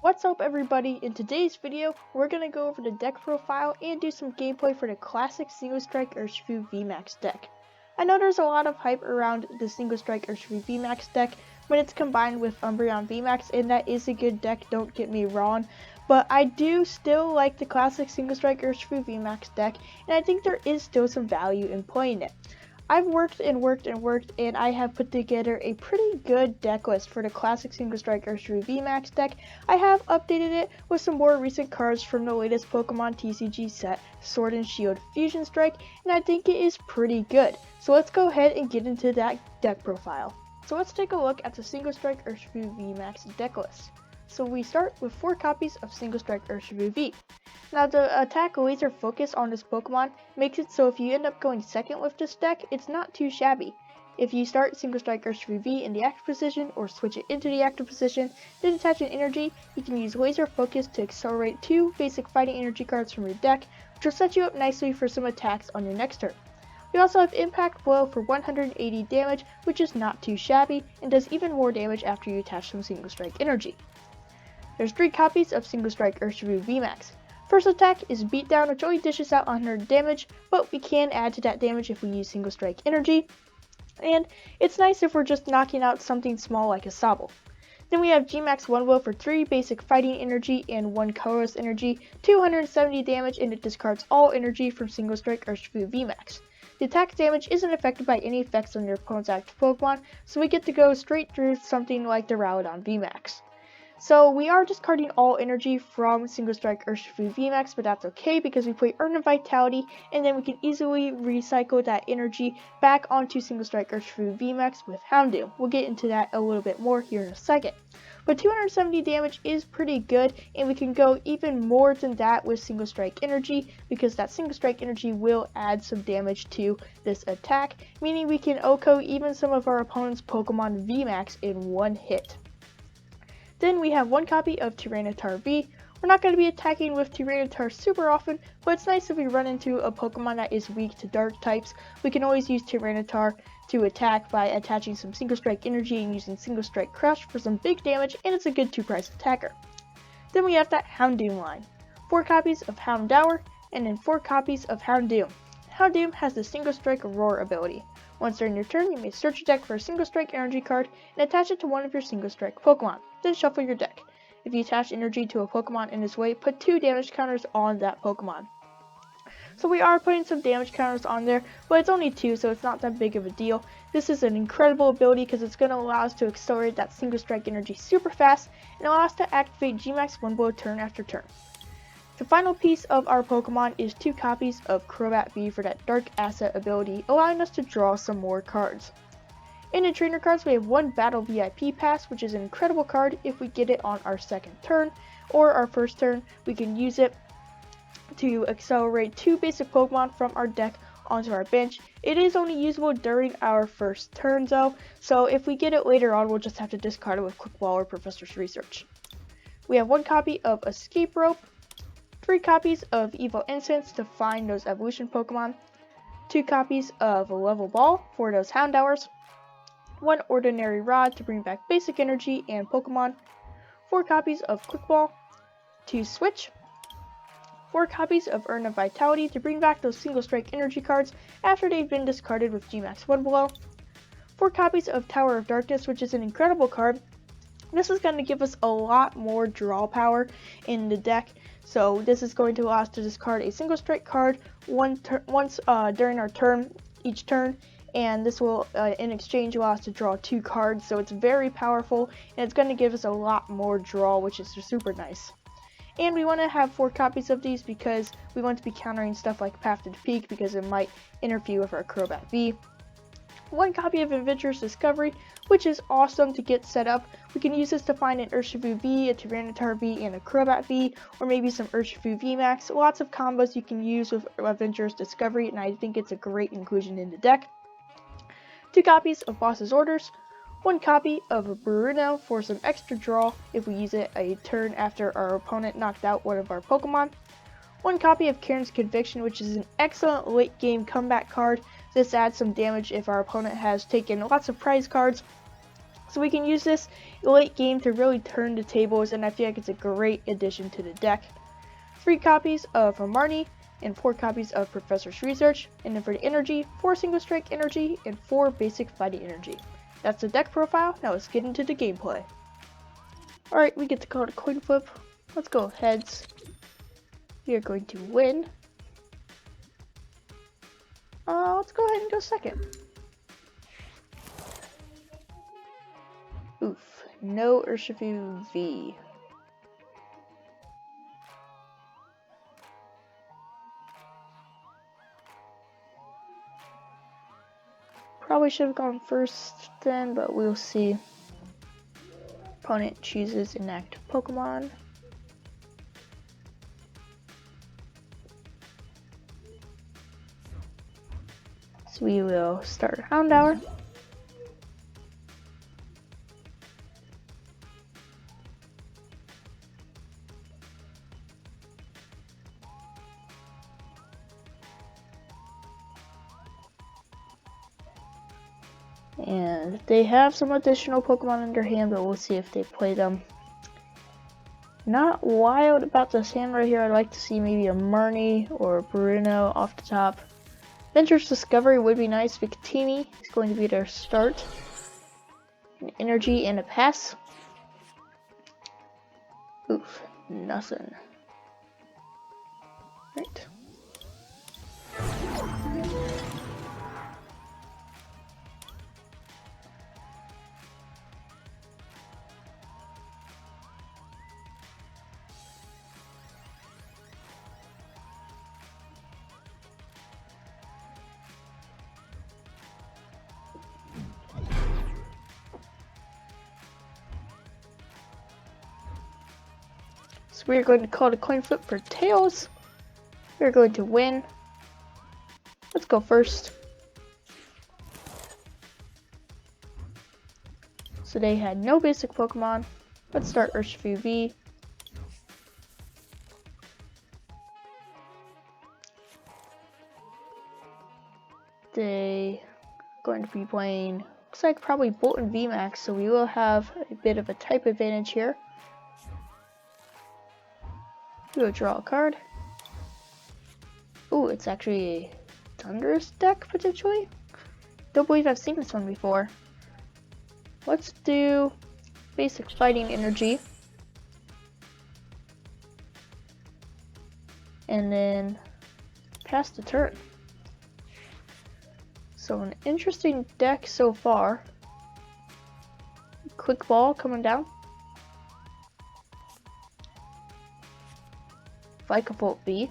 What's up everybody? In today's video, we're going to go over the deck profile and do some gameplay for the classic Single Strike Urshifu Vmax deck. I know there's a lot of hype around the Single Strike Urshifu Vmax deck when it's combined with Umbreon Vmax, and that is a good deck, don't get me wrong, but I do still like the classic Single Strike Urshifu Vmax deck, and I think there is still some value in playing it. I've worked and I have put together a pretty good deck list for the classic Single Strike Urshifu VMAX deck. I have updated it with some more recent cards from the latest Pokemon TCG set, Sword and Shield Fusion Strike, and I think it is pretty good. So let's go ahead and get into that deck profile. So let's take a look at the Single Strike Urshifu VMAX deck list. So we start with 4 copies of Single Strike Urshifu V. Now the attack laser focus on this Pokemon makes it so if you end up going second with this deck, it's not too shabby. If you start Single Strike Urshifu V in the active position or switch it into the active position, then attach an energy, you can use laser focus to accelerate 2 basic fighting energy cards from your deck, which will set you up nicely for some attacks on your next turn. We also have Impact Blow for 180 damage, which is not too shabby, and does even more damage after you attach some Single Strike energy. There's 3 copies of Single Strike Urshifu VMAX. First attack is Beatdown, which only dishes out 100 damage, but we can add to that damage if we use Single Strike energy. And it's nice if we're just knocking out something small like a Sobble. Then we have Gmax 1 Will for 3 basic fighting energy and 1 colorless energy, 270 damage, and it discards all energy from Single Strike Urshifu VMAX. The attack damage isn't affected by any effects on your opponent's active Pokemon, so we get to go straight through something like the Rowdon VMAX. So we are discarding all energy from Single Strike Urshifu VMAX, but that's okay because we play Earn of Vitality, and then we can easily recycle that energy back onto Single Strike Urshifu VMAX with Houndoom. We'll get into that a little bit more here in a second. But 270 damage is pretty good, and we can go even more than that with Single Strike energy, because that Single Strike energy will add some damage to this attack, meaning we can OHKO even some of our opponent's Pokemon VMAX in one hit. Then we have 1 copy of Tyranitar V. We're not going to be attacking with Tyranitar super often, but it's nice if we run into a Pokemon that is weak to dark types. We can always use Tyranitar to attack by attaching some Single Strike energy and using Single Strike Crush for some big damage, and it's a good 2-price attacker. Then we have that Houndoom line. 4 copies of Houndour, and then 4 copies of Houndoom. Houndoom has the Single Strike Roar ability. Once during your turn, you may search your deck for a Single Strike energy card and attach it to one of your Single Strike Pokemon. Then shuffle your deck. If you attach energy to a Pokemon in this way, put 2 damage counters on that Pokemon. So we are putting some damage counters on there, but it's only 2, so it's not that big of a deal. This is an incredible ability because it's going to allow us to accelerate that Single Strike energy super fast and allow us to activate Gmax 1 Blow turn after turn. The final piece of our Pokemon is 2 copies of Crobat V for that Dark Asset ability, allowing us to draw some more cards. In the trainer cards, we have 1 Battle VIP Pass, which is an incredible card if we get it on our second turn, or our first turn. We can use it to accelerate 2 basic Pokemon from our deck onto our bench. It is only usable during our first turn though, so if we get it later on, we'll just have to discard it with Quick Ball or Professor's Research. We have 1 copy of Escape Rope, 3 copies of Evil Incense to find those evolution Pokemon, 2 copies of Level Ball for those Houndours, 1 Ordinary Rod to bring back basic energy and Pokemon, 4 copies of Quick Ball to switch, 4 copies of Earn of Vitality to bring back those Single Strike energy cards after they've been discarded with Gmax 1 Below, 4 copies of Tower of Darkness, which is an incredible card. This is going to give us a lot more draw power in the deck, so this is going to allow us to discard a Single Strike card once during our turn, each turn, and this will in exchange allow us to draw 2 cards, so it's very powerful, and it's going to give us a lot more draw, which is super nice. And we want to have 4 copies of these because we want to be countering stuff like Path to the Peak because it might interfere with our Crobat V. 1 copy of Adventurous Discovery, which is awesome to get set up. We can use this to find an Urshifu V, a Tyranitar V, and a Crobat V, or maybe some Urshifu VMAX. Lots of combos you can use with Adventurous Discovery, and I think it's a great inclusion in the deck. 2 copies of Boss's Orders, 1 copy of Bruno for some extra draw if we use it a turn after our opponent knocked out one of our Pokemon. 1 copy of Karen's Conviction, which is an excellent late game comeback card. This adds some damage if our opponent has taken lots of prize cards, So we can use this late game to really turn the tables, and I feel like it's a great addition to the deck. 3 copies of Marnie and 4 copies of Professor's Research, and then for the energy, 4 single strike energy and 4 basic fighting energy. That's the deck profile. Now let's get into the gameplay. Alright, we get to call it a coin flip. Let's go heads. We are going to win. Let's go ahead and go second. Oof, no Urshifu V. Probably should have gone first then, but we'll see. Opponent chooses inactive Pokemon. So we will start Houndour. And they have some additional Pokemon in their hand, but we'll see if they play them. Not wild about this hand right here. I'd like to see maybe a Marnie or a Bruno off the top. Venture's Discovery would be nice. Victini is going to be their start. An energy and a pass. Oof, nothing. Right. So we're going to call it a coin flip for tails. We're going to win. Let's go first. So they had no basic Pokemon. Let's start Urshifu V. They are going to be playing, looks like probably Bolt and Vmax, so we will have a bit of a type advantage here. We will draw a card. Ooh, it's actually a Thunderous deck, potentially? Don't believe I've seen this one before. Let's do basic fighting energy. And then pass the turn. So an interesting deck so far. Quick ball coming down. Vikavolt V.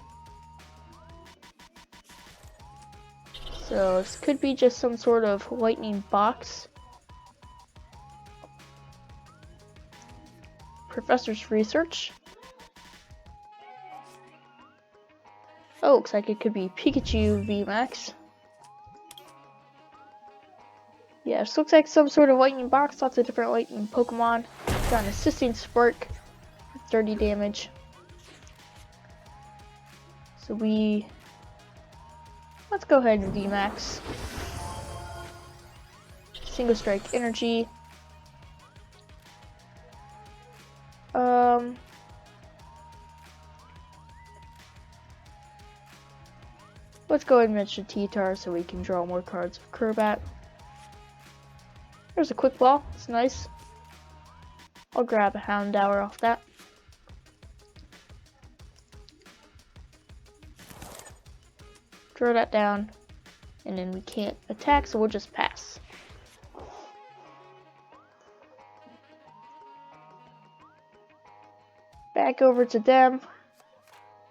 So this could be just some sort of lightning box. Professor's Research. Oh, looks like it could be Pikachu Vmax. Yeah, this looks like some sort of lightning box, lots of different lightning Pokemon. Got an assisting Spark for 30 damage. So let's go ahead and Vmax. Single strike energy. Let's go ahead and mention T-Tar so we can draw more cards of Crobat. There's a quick ball, it's nice. I'll grab a Houndour off that. Throw that down, and then we can't attack, so we'll just pass. Back over to them.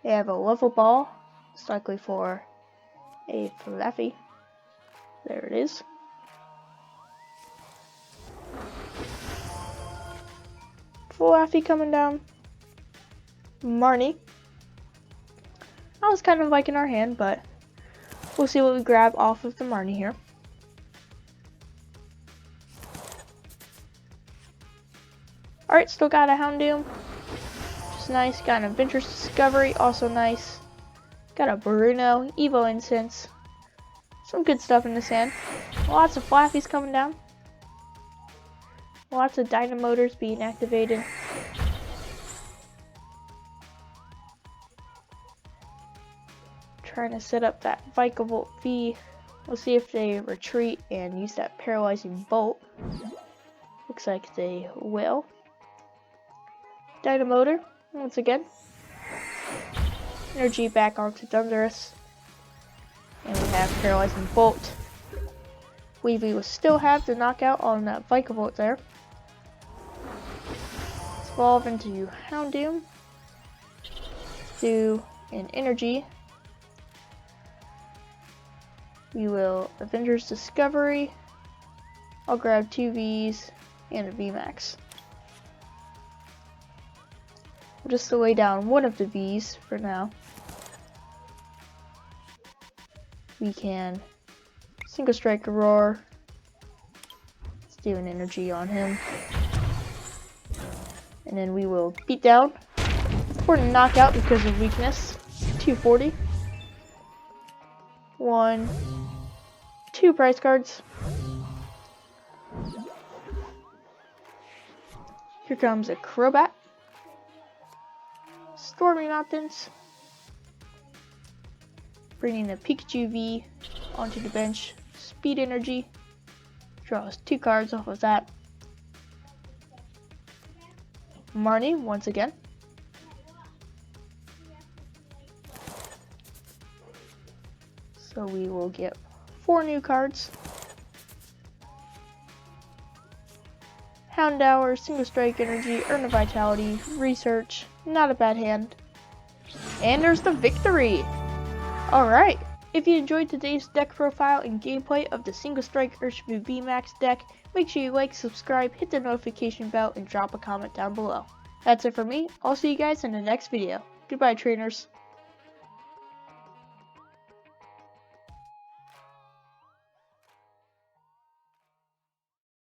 They have a level ball. It's likely for a Fluffy. There it is. Fluffy coming down. Marnie. I was kind of liking our hand, but we'll see what we grab off of the Marnie here. Alright, still got a Houndoom. Just nice. Got an Adventurous Discovery, also nice. Got a Bruno, Evo Incense. Some good stuff in this hand. Lots of Flaffies coming down. Lots of Dynamotors being activated. Trying to set up that Vikavolt V. We'll see if they retreat and use that Paralyzing Bolt. Looks like they will. Dynamotor, once again. Energy back onto Thunderous. And we have Paralyzing Bolt. Weavly will still have the knockout on that Vikavolt there. Let's evolve into Houndoom. Let's do an Energy. We will Avengers Discovery. I'll grab 2 Vs and a Vmax. We'll just lay down one of the Vs for now. We can Single Strike Roar. Let's do an Energy on him. And then we will beat down for a knockout because of weakness. 240. 1, 2 prize cards. Here comes a Crobat. Stormy Mountains. Bringing a Pikachu V onto the bench. Speed Energy. Draws 2 cards off of that. Marnie once again. So we will get 4 new cards. Houndour, Single Strike Energy, Earn a Vitality, Research, not a bad hand. And there's the victory! Alright, if you enjoyed today's deck profile and gameplay of the Single Strike Urshifu Vmax deck, make sure you like, subscribe, hit the notification bell, and drop a comment down below. That's it for me. I'll see you guys in the next video. Goodbye, trainers.